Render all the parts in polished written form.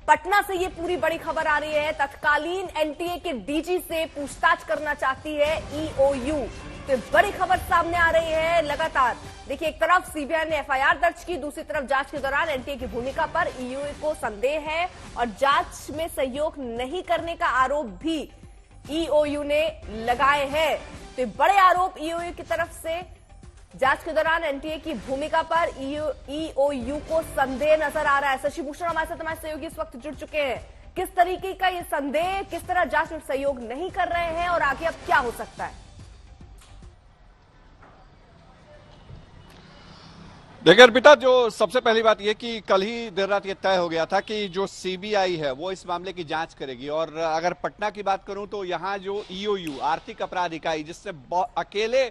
पटना से ये पूरी बड़ी खबर आ रही है। तत्कालीन एनटीए के डीजी से पूछताछ करना चाहती है ईओयू। तो बड़ी खबर सामने आ रही है लगातार। देखिए, एक तरफ सीबीआई ने एफआईआर दर्ज की, दूसरी तरफ जांच के दौरान एनटीए की भूमिका पर ईओयू को संदेह है और जांच में सहयोग नहीं करने का आरोप भी ईओयू ने लगाए हैं। तो बड़े आरोप ईओयू की तरफ से। जांच के दौरान एनटीए की भूमिका पर ईओयू को संदेह नजर आ रहा है। शशि भूषण हमारे साथ, हमारे सहयोगी इस वक्त जुड़ चुके हैं। किस तरीके का ये संदेह, किस तरह जांच में सहयोग नहीं कर रहे हैं और आगे अब क्या हो सकता है? देखिए अर्पिता, जो सबसे पहली बात यह कि कल ही देर रात ये तय हो गया था कि जो सीबीआई है वो इस मामले की जांच करेगी। और अगर पटना की बात करूं तो यहाँ जो ईओयू आर्थिक अपराध इकाई, जिससे अकेले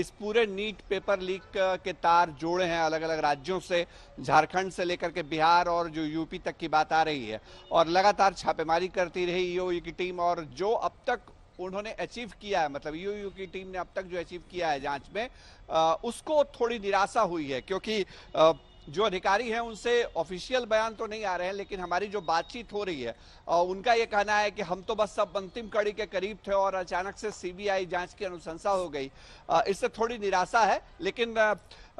इस पूरे नीट पेपर लीक के तार जोड़े हैं अलग अलग राज्यों से, झारखंड से लेकर के बिहार और जो यूपी तक की बात आ रही है, और लगातार छापेमारी करती रही ईओयू की टीम। और जो अब तक उन्होंने अचीव किया है, मतलब ईओयू की टीम ने अब तक जो अचीव किया है जांच में, उसको थोड़ी निराशा हुई है। क्योंकि जो अधिकारी हैं उनसे ऑफिशियल बयान तो नहीं आ रहे हैं, लेकिन हमारी जो बातचीत हो रही है उनका ये कहना है कि हम तो बस सब अंतिम कड़ी के करीब थे और अचानक से सीबीआई जांच की अनुशंसा हो गई। इससे थोड़ी निराशा है। लेकिन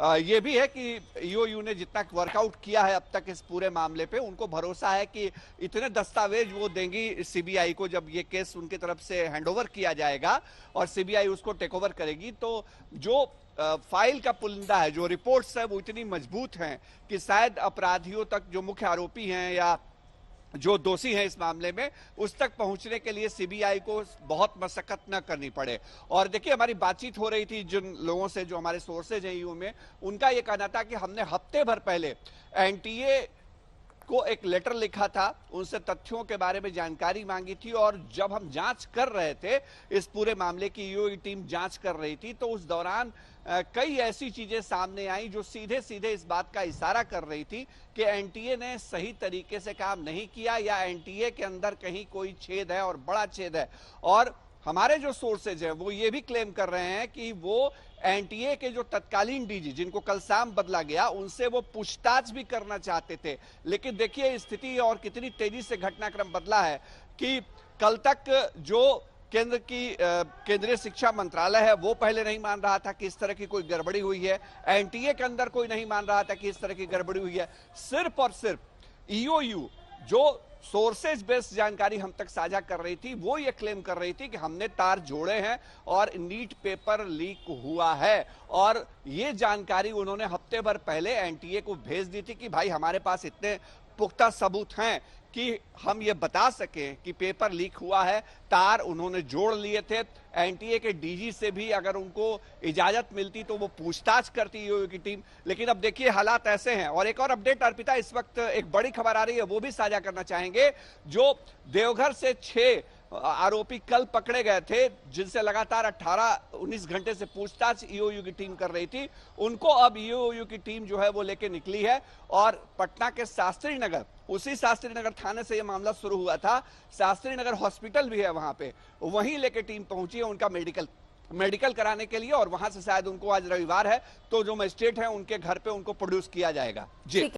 ये भी है कि ईओयू ने जितना वर्कआउट किया है अब तक इस पूरे मामले पे, उनको भरोसा है कि इतने दस्तावेज वो देंगी सीबीआई को जब ये केस उनकी तरफ से हैंडओवर किया जाएगा और सीबीआई उसको टेक ओवर करेगी। तो जो फाइल का पुलिंदा है, जो रिपोर्ट्स है, वो इतनी मजबूत हैं कि शायद अपराधियों तक, जो मुख्य आरोपी हैं या जो दोषी हैं इस मामले में, उस तक पहुंचने के लिए सीबीआई को बहुत मशक्कत न करनी पड़े। और देखिए, हमारी बातचीत हो रही थी जिन लोगों से, जो हमारे सोर्सेज हैं ईओयू में, उनका यह कहना था कि हमने हफ्ते भर पहले एनटीए को एक लेटर लिखा था, उनसे तथ्यों के बारे में जानकारी मांगी थी। और जब हम जांच कर रहे थे, इस पूरे मामले की ईओयू टीम जांच कर रही थी, तो उस दौरान कई ऐसी चीजें सामने आई जो सीधे सीधे इस बात का इशारा कर रही थी कि एनटीए ने सही तरीके से काम नहीं किया या एनटीए के अंदर कहीं कोई छेद है और बड़ा छेद है। और हमारे जो सोर्सेज हैं वो ये भी क्लेम कर रहे हैं कि वो एनटीए के जो तत्कालीन डीजी, जिनको कल शाम बदला गया, उनसे वो पूछताछ भी करना चाहते थे। लेकिन देखिए स्थिति और कितनी तेजी से घटनाक्रम बदला है कि कल तक जो केंद्रीय शिक्षा मंत्रालय है वो पहले नहीं मान रहा था कि इस तरह की कोई गड़बड़ी हुई है। एनटीए के अंदर कोई नहीं मान रहा था कि इस तरह की गड़बड़ी हुई है। सिर्फ और सिर्फ ईओयू जो सोर्सेज बेस्ड जानकारी हम तक साझा कर रही थी, वो ये क्लेम कर रही थी कि हमने तार जोड़े हैं और नीट पेपर लीक हुआ है। और ये जानकारी उन्होंने हफ्ते भर पहले एनटीए को भेज दी थी कि भाई हमारे पास इतने पुख्ता सबूत हैं कि हम ये बता सकें कि पेपर लीक हुआ है। तार उन्होंने जोड़ लिए थे। एनटीए के डीजी से भी अगर उनको इजाजत मिलती तो वो पूछताछ करती ईओयू की टीम। लेकिन अब देखिए हालात ऐसे हैं। और एक और अपडेट अर्पिता, इस वक्त एक बड़ी खबर आ रही है, वो भी साझा करना चाहेंगे। जो देवघर से 6 आरोपी कल पकड़े गए थे, जिनसे लगातार 18-19 घंटे से पूछताछ ईओयू की टीम कर रही थी, उनको अब ईओयू की टीम जो है वो लेके निकली है। और पटना के शास्त्री नगर, उसी शास्त्री नगर थाने से यह मामला शुरू हुआ था, शास्त्री नगर हॉस्पिटल भी है वहां पे, वहीं लेके टीम पहुंची है उनका मेडिकल कराने के लिए। और वहां से शायद उनको, आज रविवार है, तो जो मजिस्ट्रेट है उनके घर पे उनको प्रोड्यूस किया जाएगा। जी।